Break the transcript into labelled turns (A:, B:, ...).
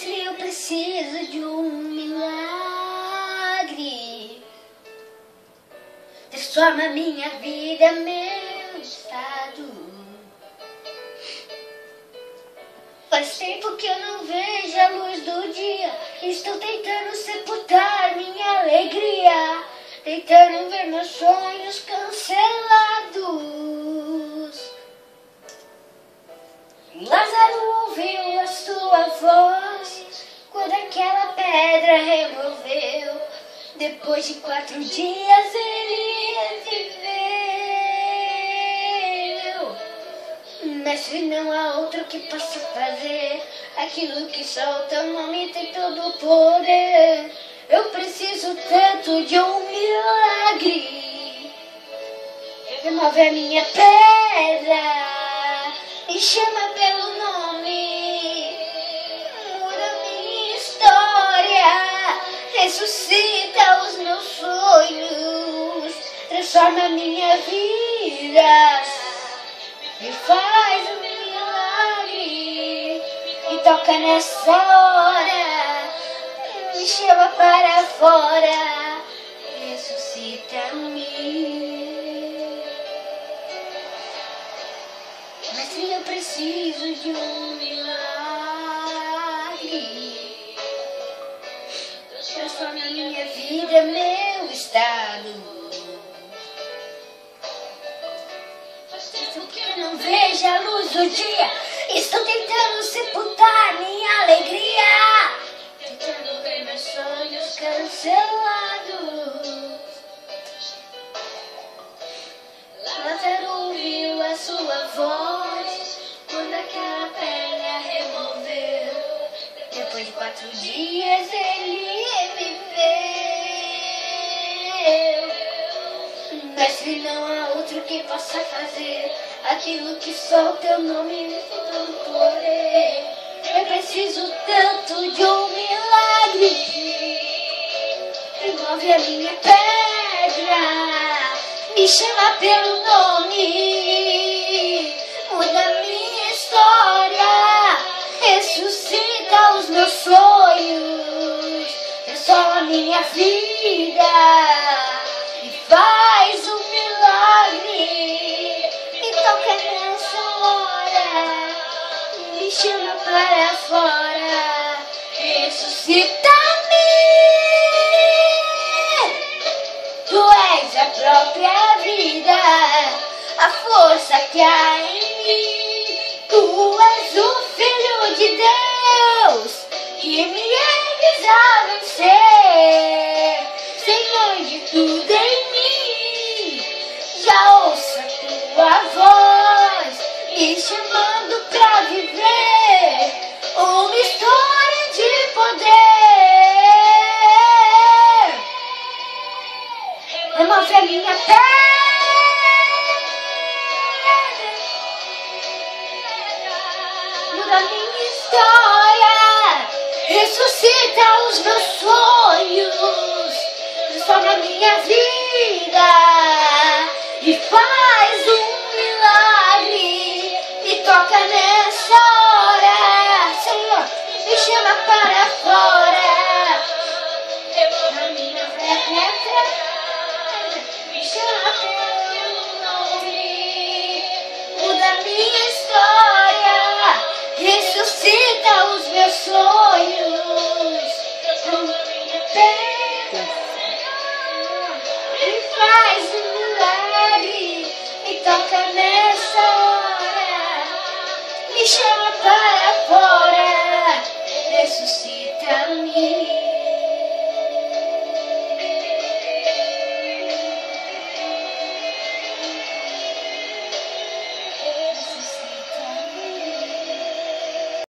A: Mestre, eu preciso de um milagre. Transforma minha vida, meu estado. Faz tempo que eu não vejo a luz do dia. Estou tentando sepultar minha alegria, tentando ver meus sonhos cancelados. Lázaro ouviu a sua voz quando aquela pedra removeu. Depois de 4 dias ele reviveu. Mestre, não há outro que possa fazer aquilo que só o teu nome tem todo o poder. Eu preciso tanto de um milagre. Remove a minha pedra, me chama pelo nome, muda minha história, ressuscita os meus sonhos, transforma minha vida e faz um milagre. E toca nessa hora, me chama para fora, ressuscita-me. Mestre, eu preciso de um milagre. Transforma minha vida, meu estado. Faz tempo que eu não vejo a luz do dia. Estou tentando sepultar minha alegria, tentando ver meus sonhos cancelados. Lázaro ouviu a sua voz quando aquela pedra removeu. Depois de 4 dias ele reviveu. Mestre, não há outro que possa fazer aquilo que só o teu nome me tem todo poder. Eu preciso tanto de um milagre. Remove a minha pedra, me chama pelo nome, muda minha história, ressuscita os meus sonhos, transforma minha vida e faz um milagre. Me toca nessa hora, me chama para fora, ressuscita-me. Tu és a própria vida, a força que há em mim. Tu és o Filho de Deus, que me ergues a vencer. Senhor de tudo em mim, já ouço a tua voz, me chamando pra viver uma história de poder. Remove a minha pedra, muda minha história, ressuscita os meus sonhos, transforma minha vida e faz um milagre. Me toca nessa hora, Senhor, me chama para fora. Remove a minha pedra, me chama pelo nome, muda minha história, ressuscita os meus sonhos, transforma minha pedra e faz um milagre. Me toca nessa hora, me chama